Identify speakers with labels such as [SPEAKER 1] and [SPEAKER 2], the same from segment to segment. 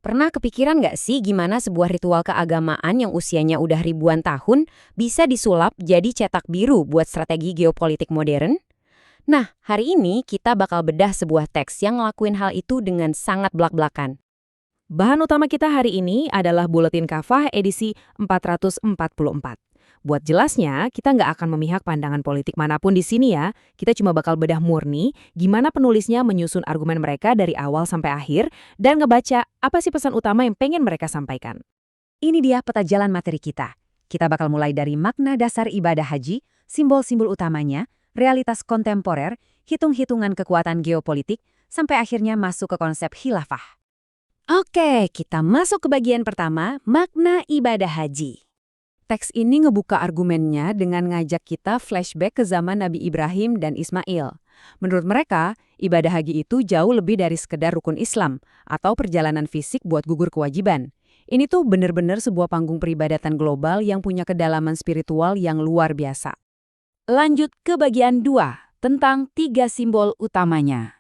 [SPEAKER 1] Pernah kepikiran nggak sih gimana sebuah ritual keagamaan yang usianya udah ribuan tahun bisa disulap jadi cetak biru buat strategi geopolitik modern? Nah, hari ini kita bakal bedah sebuah teks yang ngelakuin hal itu dengan sangat blak-blakan.
[SPEAKER 2] Bahan utama kita hari ini adalah Buletin Kafah edisi 444. Buat jelasnya, kita nggak akan memihak pandangan politik manapun di sini ya. Kita cuma bakal bedah murni gimana penulisnya menyusun argumen mereka dari awal sampai akhir dan ngebaca apa sih pesan utama yang pengen mereka sampaikan.
[SPEAKER 1] Ini dia peta jalan materi kita. Kita bakal mulai dari makna dasar ibadah haji, simbol-simbol utamanya, realitas kontemporer, hitung-hitungan kekuatan geopolitik, sampai akhirnya masuk ke konsep khilafah. Oke, kita masuk ke bagian pertama, makna ibadah haji. Teks ini ngebuka argumennya dengan ngajak kita flashback ke zaman Nabi Ibrahim dan Ismail. Menurut mereka, ibadah haji itu jauh lebih dari sekedar rukun Islam atau perjalanan fisik buat gugur kewajiban. Ini tuh bener-bener sebuah panggung peribadatan global yang punya kedalaman spiritual yang luar biasa. Lanjut ke bagian 2, tentang 3 simbol utamanya.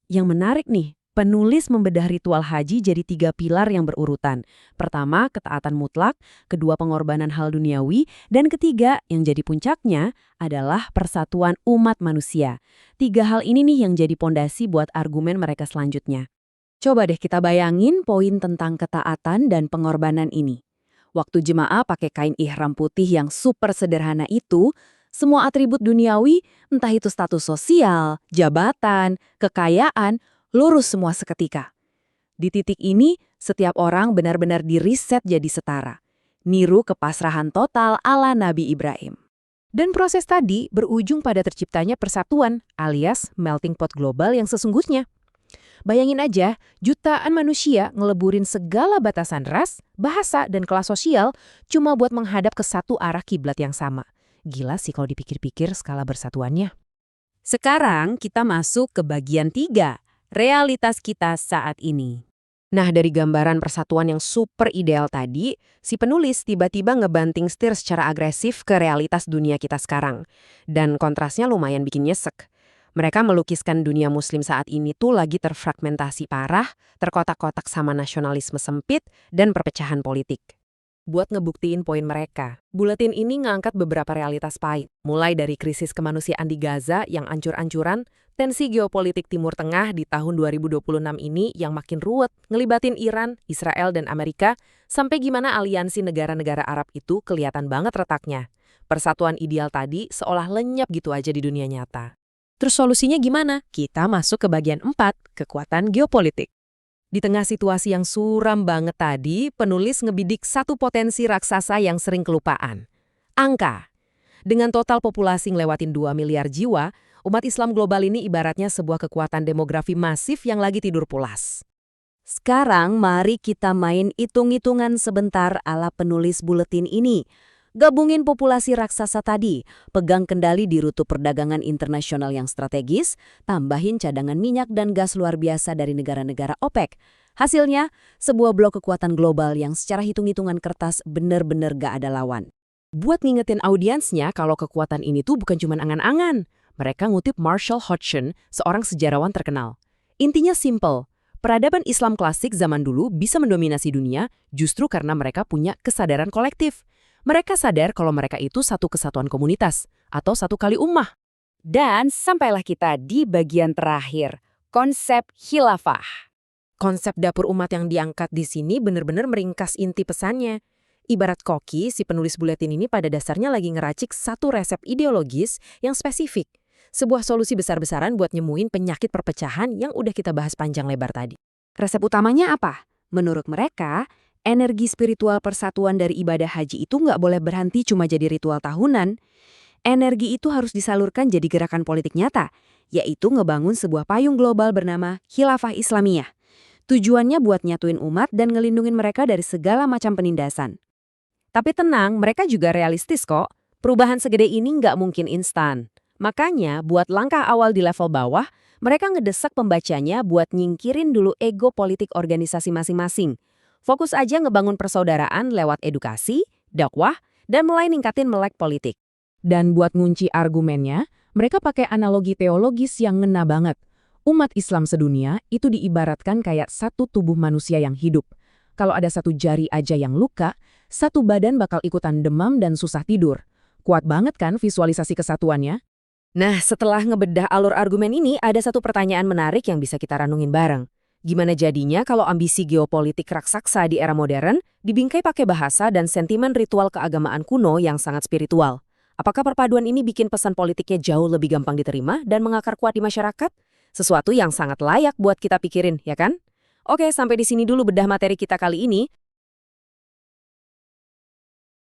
[SPEAKER 1] Yang menarik nih, penulis membedah ritual haji jadi 3 pilar yang berurutan. Pertama, ketaatan mutlak, kedua, pengorbanan hal duniawi, dan ketiga, yang jadi puncaknya, adalah persatuan umat manusia. 3 hal ini nih yang jadi pondasi buat argumen mereka selanjutnya. Coba deh kita bayangin poin tentang ketaatan dan pengorbanan ini. Waktu jemaah pakai kain ihram putih yang super sederhana itu, semua atribut duniawi, entah itu status sosial, jabatan, kekayaan, lurus semua seketika. Di titik ini, setiap orang benar-benar diriset jadi setara. Niru kepasrahan total ala Nabi Ibrahim. Dan proses tadi berujung pada terciptanya persatuan alias melting pot global yang sesungguhnya. Bayangin aja, jutaan manusia ngeleburin segala batasan ras, bahasa, dan kelas sosial cuma buat menghadap ke satu arah kiblat yang sama. Gila sih kalau dipikir-pikir skala bersatuannya. Sekarang kita masuk ke bagian 3. Realitas kita saat ini. Nah, dari gambaran persatuan yang super ideal tadi, si penulis tiba-tiba ngebanting setir secara agresif ke realitas dunia kita sekarang. Dan kontrasnya lumayan bikin nyesek. Mereka melukiskan dunia muslim saat ini tuh lagi terfragmentasi parah, terkotak-kotak sama nasionalisme sempit, dan perpecahan politik. Buat ngebuktiin poin mereka, buletin ini ngangkat beberapa realitas pahit. Mulai dari krisis kemanusiaan di Gaza yang ancur-ancuran, tensi geopolitik Timur Tengah di tahun 2026 ini yang makin ruwet, ngelibatin Iran, Israel, dan Amerika, sampai gimana aliansi negara-negara Arab itu kelihatan banget retaknya. Persatuan ideal tadi seolah lenyap gitu aja di dunia nyata. Terus solusinya gimana? Kita masuk ke bagian 4, kekuatan geopolitik. Di tengah situasi yang suram banget tadi, penulis ngebidik satu potensi raksasa yang sering kelupaan. Angka. Dengan total populasi ngelewatin 2 miliar jiwa, umat Islam global ini ibaratnya sebuah kekuatan demografi masif yang lagi tidur pulas. Sekarang mari kita main hitung-hitungan sebentar ala penulis buletin ini. Gabungin populasi raksasa tadi, pegang kendali di rute perdagangan internasional yang strategis, tambahin cadangan minyak dan gas luar biasa dari negara-negara OPEC. Hasilnya, sebuah blok kekuatan global yang secara hitung-hitungan kertas bener-bener gak ada lawan. Buat ngingetin audiensnya kalau kekuatan ini tuh bukan cuma angan-angan. Mereka ngutip Marshall Hodgson, seorang sejarawan terkenal. Intinya simple, peradaban Islam klasik zaman dulu bisa mendominasi dunia justru karena mereka punya kesadaran kolektif. Mereka sadar kalau mereka itu satu kesatuan komunitas atau satu kali ummah. Dan sampailah kita di bagian terakhir, konsep khilafah. Konsep dapur umat yang diangkat di sini benar-benar meringkas inti pesannya. Ibarat koki, si penulis buletin ini pada dasarnya lagi ngeracik satu resep ideologis yang spesifik. Sebuah solusi besar-besaran buat nyemuin penyakit perpecahan yang udah kita bahas panjang lebar tadi. Resep utamanya apa? Menurut mereka, energi spiritual persatuan dari ibadah haji itu nggak boleh berhenti cuma jadi ritual tahunan. Energi itu harus disalurkan jadi gerakan politik nyata, yaitu ngebangun sebuah payung global bernama Khilafah Islamiyah. Tujuannya buat nyatuin umat dan ngelindungin mereka dari segala macam penindasan. Tapi tenang, mereka juga realistis kok. Perubahan segede ini nggak mungkin instan. Makanya, buat langkah awal di level bawah, mereka ngedesak pembacanya buat nyingkirin dulu ego politik organisasi masing-masing. Fokus aja ngebangun persaudaraan lewat edukasi, dakwah, dan mulai ningkatin melek politik. Dan buat ngunci argumennya, mereka pakai analogi teologis yang ngena banget.
[SPEAKER 3] Umat Islam sedunia itu diibaratkan kayak satu tubuh manusia yang hidup. Kalau ada satu jari aja yang luka, satu badan bakal ikutan demam dan susah tidur. Kuat banget kan visualisasi kesatuannya?
[SPEAKER 2] Nah, setelah ngebedah alur argumen ini, ada satu pertanyaan menarik yang bisa kita renungin bareng. Gimana jadinya kalau ambisi geopolitik raksasa di era modern dibingkai pakai bahasa dan sentimen ritual keagamaan kuno yang sangat spiritual? Apakah perpaduan ini bikin pesan politiknya jauh lebih gampang diterima dan mengakar kuat di masyarakat? Sesuatu yang sangat layak buat kita pikirin, ya kan? Oke, sampai di sini dulu bedah materi kita kali ini.